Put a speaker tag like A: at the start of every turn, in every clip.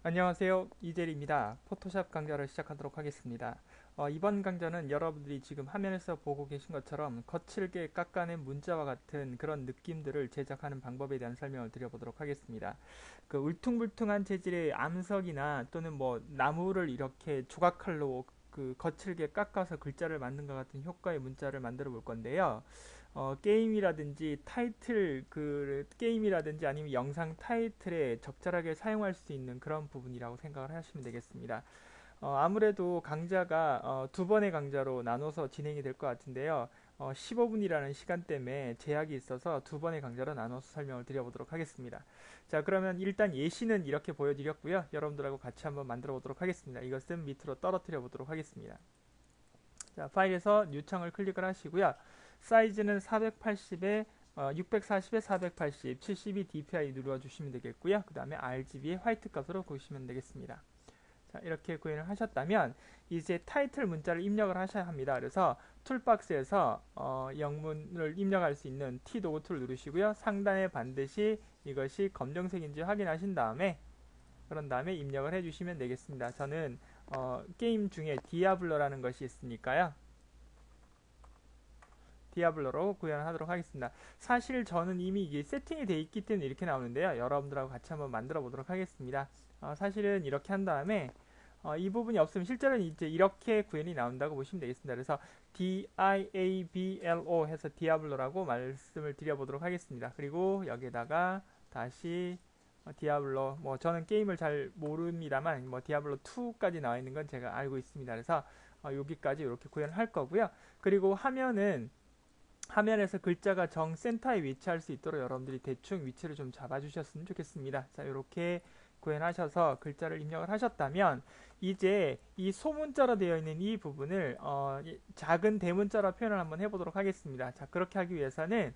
A: 안녕하세요. 이재리입니다. 포토샵 강좌를 시작하도록 하겠습니다. 이번 강좌는 여러분들이 지금 화면에서 보고 계신 것처럼 거칠게 깎아낸 문자와 같은 그런 느낌들을 제작하는 방법에 대한 설명을 드려보도록 하겠습니다. 그 울퉁불퉁한 재질의 암석이나 또는 뭐 나무를 이렇게 조각칼로 그 거칠게 깎아서 글자를 만든 것 같은 효과의 문자를 만들어 볼 건데요. 게임이라든지 타이틀 그 게임이라든지 아니면 영상 타이틀에 적절하게 사용할 수 있는 그런 부분이라고 생각을 하시면 되겠습니다. 아무래도 강좌가 두 번의 강좌로 나눠서 진행이 될 것 같은데요. 15분이라는 시간 때문에 제약이 있어서 두 번의 강좌로 나눠서 설명을 드려보도록 하겠습니다. 자, 그러면 일단 예시는 이렇게 보여드렸고요. 여러분들하고 같이 한번 만들어 보도록 하겠습니다. 이것은 밑으로 떨어뜨려 보도록 하겠습니다. 자, 파일에서 뉴 창을 클릭을 하시고요. 사이즈는 480에 640에 480, 72 dpi 눌러주시면 되겠고요. 그 다음에 RGB의 화이트 값으로 보시면 되겠습니다. 자, 이렇게 구현을 하셨다면 이제 타이틀 문자를 입력을 하셔야 합니다. 그래서 툴박스에서 영문을 입력할 수 있는 T 도구 툴 누르시고요. 상단에 반드시 이것이 검정색인지 확인하신 다음에 그런 다음에 입력을 해주시면 되겠습니다. 저는 게임 중에 디아블로라는 것이 있으니까요. 디아블로로 구현하도록 하겠습니다. 사실 저는 이미 이게 세팅이 되어 있기 때문에 이렇게 나오는데요. 여러분들하고 같이 한번 만들어 보도록 하겠습니다. 사실은 이렇게 한 다음에 이 부분이 없으면 실제로는 이제 이렇게 구현이 나온다고 보시면 되겠습니다. 그래서 diablo 해서 디아블로라고 말씀을 드려보도록 하겠습니다. 그리고 여기에다가 다시 디아블로 뭐 저는 게임을 잘 모릅니다만 뭐 디아블로 2까지 나와 있는 건 제가 알고 있습니다. 그래서 여기까지 이렇게 구현을 할 거고요. 그리고 화면에서 글자가 정센터에 위치할 수 있도록 여러분들이 대충 위치를 좀 잡아주셨으면 좋겠습니다. 자, 이렇게 구현하셔서 글자를 입력을 하셨다면 이제 이 소문자로 되어 있는 이 부분을 작은 대문자로 표현을 한번 해보도록 하겠습니다. 자, 그렇게 하기 위해서는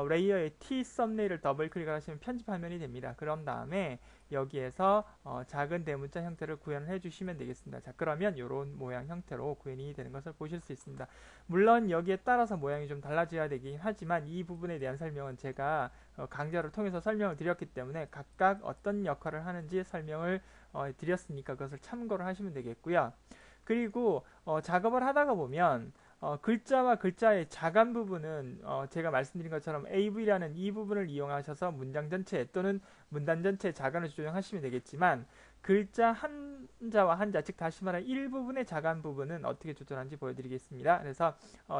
A: 레이어의 T 썸네일을 더블 클릭을 하시면 편집 화면이 됩니다. 그런 다음에 여기에서 작은 대문자 형태를 구현을 해주시면 되겠습니다. 자, 그러면 이런 모양 형태로 구현이 되는 것을 보실 수 있습니다. 물론 여기에 따라서 모양이 좀 달라져야 되긴 하지만 이 부분에 대한 설명은 제가 강좌를 통해서 설명을 드렸기 때문에 각각 어떤 역할을 하는지 설명을 드렸으니까 그것을 참고를 하시면 되겠고요. 그리고 작업을 하다가 보면 글자와 글자의 자간 부분은 제가 말씀드린 것처럼 AV라는 이 부분을 이용하셔서 문장 전체 또는 문단 전체의 자간을 조정하시면 되겠지만 글자 한자와 한자 즉 다시 말해 일부분의 자간 부분은 어떻게 조절하는지 보여드리겠습니다. 그래서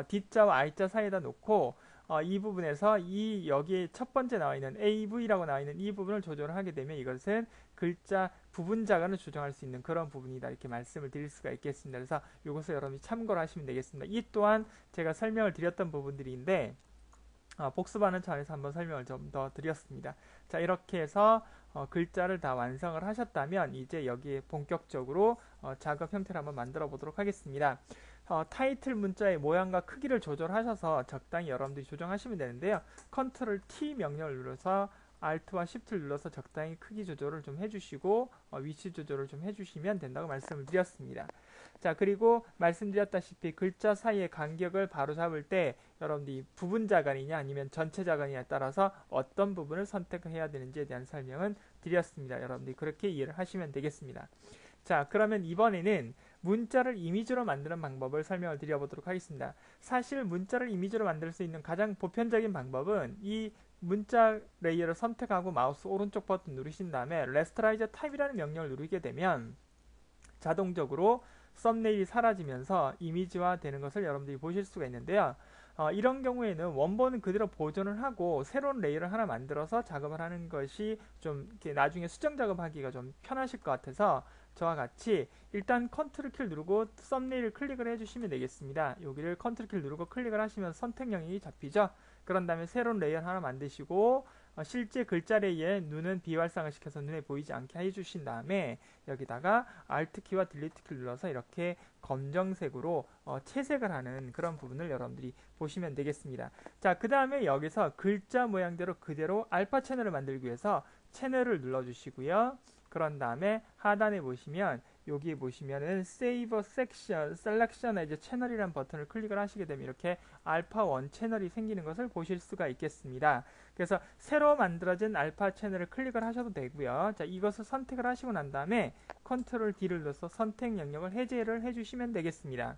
A: D자와 I자 사이에다 놓고 이 부분에서 여기에 첫 번째 나와 있는 AV라고 나와 있는 이 부분을 조절을 하게 되면 이것은 글자 부분 자간을 조정할 수 있는 그런 부분이다 이렇게 말씀을 드릴 수가 있겠습니다. 그래서 이것을 여러분이 참고를 하시면 되겠습니다. 이 또한 제가 설명을 드렸던 부분들인데 복습하는 차원에서 한번 설명을 좀 더 드렸습니다. 자, 이렇게 해서 글자를 다 완성을 하셨다면 이제 여기에 본격적으로 작업 형태를 한번 만들어 보도록 하겠습니다. 타이틀 문자의 모양과 크기를 조절하셔서 적당히 여러분들이 조정하시면 되는데요. 컨트롤 T 명령을 눌러서 Alt와 Shift를 눌러서 적당히 크기 조절을 좀 해주시고 위치 조절을 좀 해주시면 된다고 말씀을 드렸습니다. 자, 그리고 말씀드렸다시피 글자 사이의 간격을 바로잡을 때 여러분들이 부분 자간이냐 아니면 전체 자간이냐에 따라서 어떤 부분을 선택해야 되는지에 대한 설명은 드렸습니다. 여러분들이 그렇게 이해를 하시면 되겠습니다. 자, 그러면 이번에는 문자를 이미지로 만드는 방법을 설명을 드려보도록 하겠습니다. 사실 문자를 이미지로 만들 수 있는 가장 보편적인 방법은 이 문자 레이어를 선택하고 마우스 오른쪽 버튼 누르신 다음에 레스터라이저 타입이라는 명령을 누르게 되면 자동적으로 썸네일이 사라지면서 이미지화 되는 것을 여러분들이 보실 수가 있는데요. 이런 경우에는 원본은 그대로 보존을 하고 새로운 레이어를 하나 만들어서 작업을 하는 것이 좀 이렇게 나중에 수정 작업하기가 좀 편하실 것 같아서 저와 같이 일단 컨트롤 키를 누르고 썸네일을 클릭을 해주시면 되겠습니다. 여기를 컨트롤 키를 누르고 클릭을 하시면 선택명이 잡히죠. 그런 다음에 새로운 레이어 하나 만드시고 실제 글자 레이어에 눈은 비활성화 시켜서 눈에 보이지 않게 해주신 다음에 여기다가 Alt 키와 딜리트 키를 눌러서 이렇게 검정색으로 채색을 하는 그런 부분을 여러분들이 보시면 되겠습니다. 자, 그 다음에 여기서 글자 모양대로 그대로 알파 채널을 만들기 위해서 채널을 눌러주시고요. 그런 다음에 하단에 보시면 여기 보시면은 Save Section, Selectionize 채널이라는 버튼을 클릭을 하시게 되면 이렇게 알파 1 채널이 생기는 것을 보실 수가 있겠습니다. 그래서 새로 만들어진 알파 채널을 클릭을 하셔도 되고요. 자, 이것을 선택을 하시고 난 다음에 컨트롤 D를 눌러서 선택 영역을 해제를 해주시면 되겠습니다.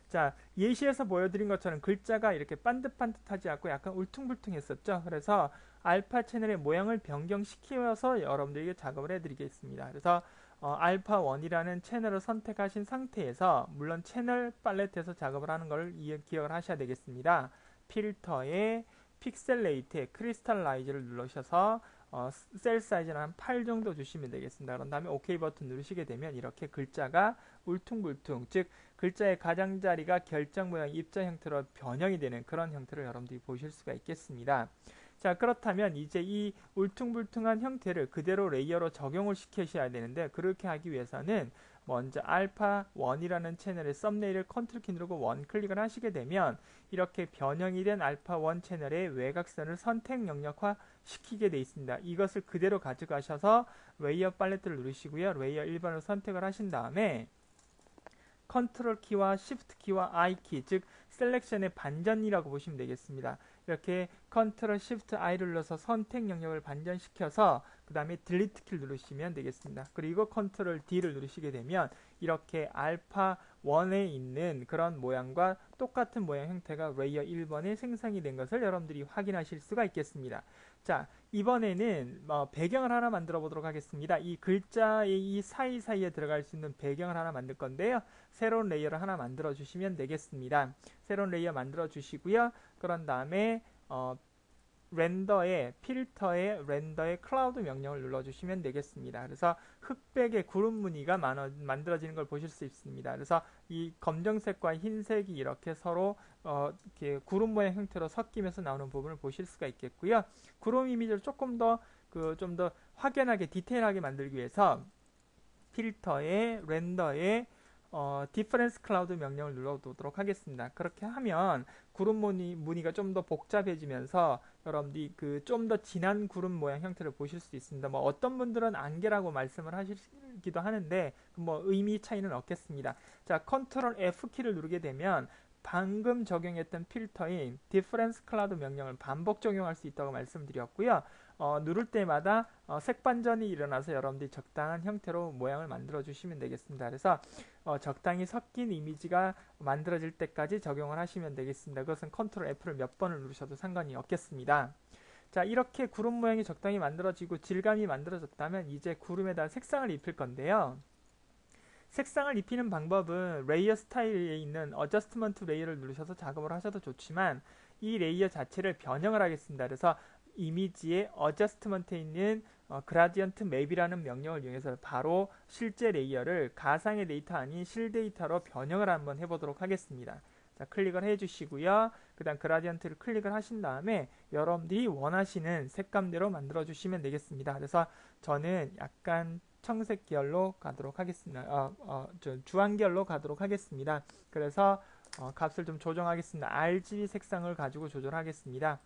A: 자, 예시에서 보여드린 것처럼 글자가 이렇게 반듯반듯하지 않고 약간 울퉁불퉁했었죠. 그래서 알파 채널의 모양을 변경시켜서 여러분들에게 작업을 해드리겠습니다. 그래서 알파 1이라는 채널을 선택하신 상태에서 물론 채널 팔레트에서 작업을 하는 걸 기억을 하셔야 되겠습니다. 필터에 픽셀레이트에 크리스탈라이즈를 누르셔서 셀 사이즈는 한 8 정도 주시면 되겠습니다. 그런 다음에 OK 버튼 누르시게 되면 이렇게 글자가 울퉁불퉁, 즉 글자의 가장자리가 결정 모양 입자 형태로 변형이 되는 그런 형태를 여러분들이 보실 수가 있겠습니다. 자, 그렇다면 이제 이 울퉁불퉁한 형태를 그대로 레이어로 적용을 시키셔야 되는데, 그렇게 하기 위해서는 먼저 알파 1이라는 채널의 썸네일을 컨트롤 키 누르고 1 클릭을 하시게 되면 이렇게 변형이 된 알파 1 채널의 외곽선을 선택 영역화 시키게 되어 있습니다. 이것을 그대로 가져가셔서 레이어 팔레트를 누르시고요. 레이어 1번을 선택을 하신 다음에 컨트롤 키와 시프트 키와 I 키, 즉 셀렉션의 반전이라고 보시면 되겠습니다. 이렇게 컨트롤 시프트 I를 눌러서 선택 영역을 반전시켜서 그 다음에 딜리트 키를 누르시면 되겠습니다. 그리고 컨트롤 D를 누르시게 되면 이렇게 알파 1에 있는 그런 모양과 똑같은 모양 형태가 레이어 1번에 생성이 된 것을 여러분들이 확인하실 수가 있겠습니다. 자, 이번에는 배경을 하나 만들어 보도록 하겠습니다. 이 글자의 이 사이사이에 들어갈 수 있는 배경을 하나 만들 건데요. 새로운 레이어를 하나 만들어 주시면 되겠습니다. 새로운 레이어 만들어 주시고요. 그런 다음에 렌더에 필터에 렌더에 클라우드 명령을 눌러주시면 되겠습니다. 그래서 흑백의 구름 무늬가 만들어지는 걸 보실 수 있습니다. 그래서 이 검정색과 흰색이 이렇게 서로 이렇게 구름 모양 형태로 섞이면서 나오는 부분을 보실 수가 있겠고요. 구름 이미지를 조금 더 좀 더 확연하게 디테일하게 만들기 위해서 필터에 렌더에 디퍼런스 클라우드 명령을 눌러두도록 하겠습니다. 그렇게 하면 구름 무늬가 좀 더 복잡해지면서 여러분들이 좀 더 진한 구름 모양 형태를 보실 수 있습니다. 뭐 어떤 분들은 안개라고 말씀을 하시기도 하는데 뭐 의미 차이는 없겠습니다. 자, 컨트롤 F 키를 누르게 되면 방금 적용했던 필터인 디퍼런스 클라우드 명령을 반복 적용할 수 있다고 말씀드렸고요. 누를 때마다 색 반전이 일어나서 여러분들이 적당한 형태로 모양을 만들어 주시면 되겠습니다. 그래서 적당히 섞인 이미지가 만들어질 때까지 적용을 하시면 되겠습니다. 그것은 컨트롤 F를 몇 번을 누르셔도 상관이 없겠습니다. 자, 이렇게 구름 모양이 적당히 만들어지고 질감이 만들어졌다면 이제 구름에다 색상을 입힐 건데요. 색상을 입히는 방법은 레이어 스타일에 있는 어저스트먼트 레이어를 누르셔서 작업을 하셔도 좋지만 이 레이어 자체를 변형을 하겠습니다. 그래서 이미지의 어저스트먼트에 있는 그라디언트 맵이라는 명령을 이용해서 바로 실제 레이어를 가상의 데이터 아닌 실 데이터로 변형을 한번 해보도록 하겠습니다. 자, 클릭을 해주시고요. 그 다음 그라디언트를 클릭을 하신 다음에 여러분들이 원하시는 색감대로 만들어 주시면 되겠습니다. 그래서 저는 약간 청색 계열로 가도록 하겠습니다. 주황 계열로 가도록 하겠습니다. 그래서 값을 좀 조정하겠습니다. RGB 색상을 가지고 조절하겠습니다.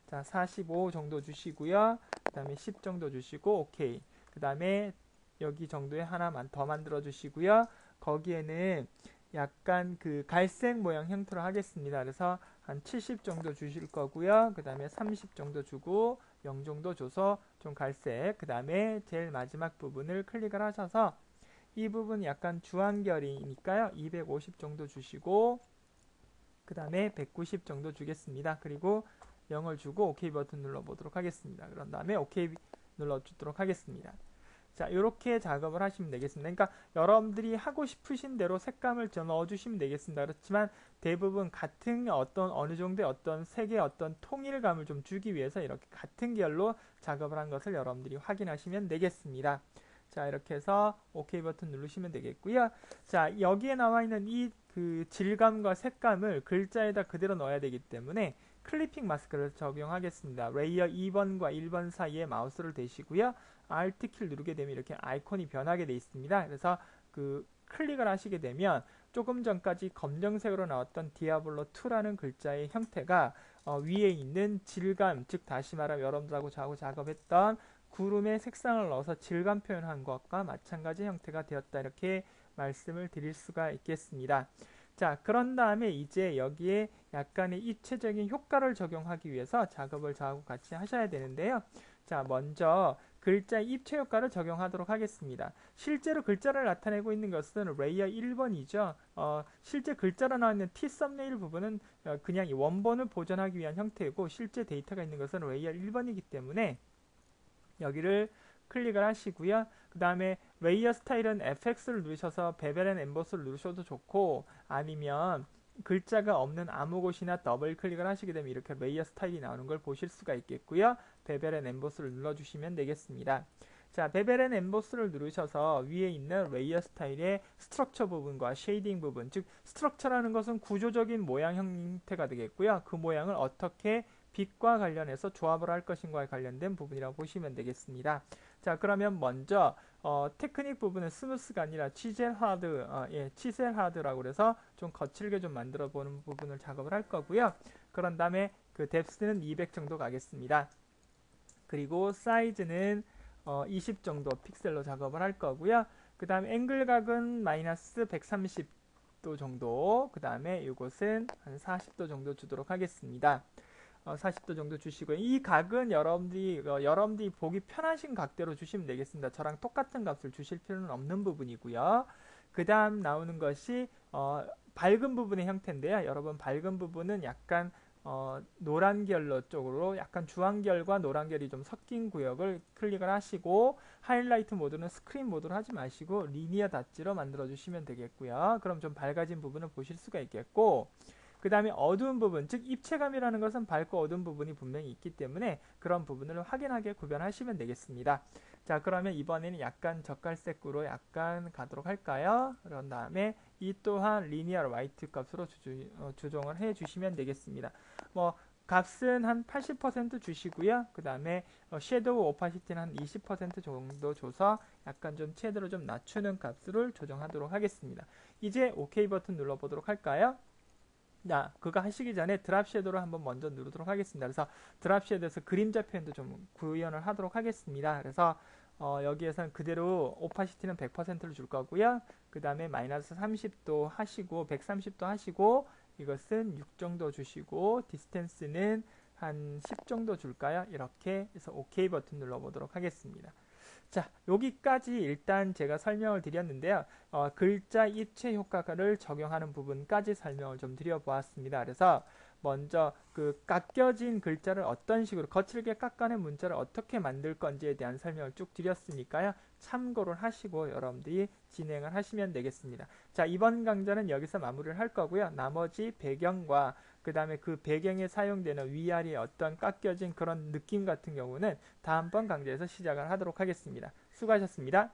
A: 자, 45 정도 주시고요. 그 다음에 10 정도 주시고 오케이. 그 다음에 여기 정도에 하나만 더 만들어 주시고요. 거기에는 약간 갈색 모양 형태로 하겠습니다. 그래서 한 70 정도 주실 거고요. 그 다음에 30 정도 주고 0 정도 줘서 좀 갈색. 그 다음에 제일 마지막 부분을 클릭을 하셔서 이 부분 약간 주황결이니까요. 250 정도 주시고 그 다음에 190 정도 주겠습니다. 그리고 0을 주고 OK 버튼 눌러보도록 하겠습니다. 그런 다음에 OK 눌러주도록 하겠습니다. 자, 이렇게 작업을 하시면 되겠습니다. 그러니까 여러분들이 하고 싶으신 대로 색감을 넣어주시면 되겠습니다. 그렇지만 대부분 같은 어느 정도의 어떤 색의 어떤 통일감을 좀 주기 위해서 이렇게 같은 계열로 작업을 한 것을 여러분들이 확인하시면 되겠습니다. 자, 이렇게 해서 OK 버튼 누르시면 되겠고요. 자, 여기에 나와 있는 이 질감과 색감을 글자에다 그대로 넣어야 되기 때문에 클리핑 마스크를 적용하겠습니다. 레이어 2번과 1번 사이에 마우스를 대시고요. Alt 키를 누르게 되면 이렇게 아이콘이 변하게 되어 있습니다. 그래서 클릭을 하시게 되면 조금 전까지 검정색으로 나왔던 디아블로 2라는 글자의 형태가 위에 있는 질감, 즉 다시 말하면 여러분들하고 작업했던 구름에 색상을 넣어서 질감 표현한 것과 마찬가지 형태가 되었다. 이렇게 말씀을 드릴 수가 있겠습니다. 자, 그런 다음에 이제 여기에 약간의 입체적인 효과를 적용하기 위해서 작업을 저하고 같이 하셔야 되는데요. 자, 먼저 글자 입체 효과를 적용하도록 하겠습니다. 실제로 글자를 나타내고 있는 것은 레이어 1번이죠. 실제 글자로 나와 있는 T 썸네일 부분은 그냥 이 원본을 보존하기 위한 형태이고 실제 데이터가 있는 것은 레이어 1번이기 때문에 여기를 클릭을 하시고요. 그 다음에 레이어 스타일은 FX를 누르셔서 베벨 앤 엠보스를 누르셔도 좋고 아니면 글자가 없는 아무 곳이나 더블 클릭을 하시게 되면 이렇게 레이어 스타일이 나오는 걸 보실 수가 있겠고요. 베벨 앤 엠보스를 눌러주시면 되겠습니다. 자, 베벨 앤 엠보스를 누르셔서 위에 있는 레이어 스타일의 스트럭처 부분과 쉐이딩 부분, 즉 스트럭처라는 것은 구조적인 모양 형태가 되겠고요. 그 모양을 어떻게 빛과 관련해서 조합을 할 것인가에 관련된 부분이라고 보시면 되겠습니다. 자, 그러면 먼저 테크닉 부분은 스무스가 아니라 치젤 하드, 치젤 하드라고 그래서 좀 거칠게 좀 만들어 보는 부분을 작업을 할 거고요. 그런 다음에 그 뎁스는 200 정도 가겠습니다. 그리고 사이즈는 20 정도 픽셀로 작업을 할 거고요. 그 다음에 앵글각은 마이너스 130도 정도, 그 다음에 이곳은 한 40도 정도 주도록 하겠습니다. 40도 정도 주시고요. 이 각은 여러분들이 보기 편하신 각대로 주시면 되겠습니다. 저랑 똑같은 값을 주실 필요는 없는 부분이고요. 그 다음 나오는 것이 밝은 부분의 형태인데요. 여러분 밝은 부분은 약간 노란 결로 쪽으로 약간 주황결과 노란결이 좀 섞인 구역을 클릭을 하시고 하이라이트 모드는 스크린 모드로 하지 마시고 리니어 닷지로 만들어 주시면 되겠고요. 그럼 좀 밝아진 부분을 보실 수가 있겠고 그 다음에 어두운 부분, 즉 입체감이라는 것은 밝고 어두운 부분이 분명히 있기 때문에 그런 부분을 확인하게 구별하시면 되겠습니다. 자, 그러면 이번에는 약간 젓갈색으로 약간 가도록 할까요? 그런 다음에 이 또한 리니어 화이트 값으로 조정을 해 주시면 되겠습니다. 뭐 값은 한 80% 주시고요. 그 다음에 섀도우 오파시티는 한 20% 정도 줘서 약간 좀 채도를 좀 낮추는 값을 조정하도록 하겠습니다. 이제 OK 버튼 눌러보도록 할까요? 자, 그거 하시기 전에 드랍 섀도우를 한번 먼저 누르도록 하겠습니다. 그래서 드랍 섀도우에서 그림자 표현도 좀 구현을 하도록 하겠습니다. 그래서 여기에서는 그대로 오파시티는 100%를 줄 거고요. 그 다음에 마이너스 30도 하시고 130도 하시고 이것은 6 정도 주시고 디스텐스는 한 10 정도 줄까요? 이렇게 해서 OK 버튼 눌러보도록 하겠습니다. 자, 여기까지 일단 제가 설명을 드렸는데요. 글자 입체 효과를 적용하는 부분까지 설명을 좀 드려보았습니다. 그래서 먼저 그 깎여진 글자를 어떤 식으로 거칠게 깎아낸 문자를 어떻게 만들 건지에 대한 설명을 쭉 드렸으니까요. 참고를 하시고 여러분들이 진행을 하시면 되겠습니다. 자, 이번 강좌는 여기서 마무리를 할 거고요. 나머지 배경과 그 다음에 그 배경에 사용되는 위아래의 어떤 깎여진 그런 느낌 같은 경우는 다음번 강좌에서 시작을 하도록 하겠습니다. 수고하셨습니다.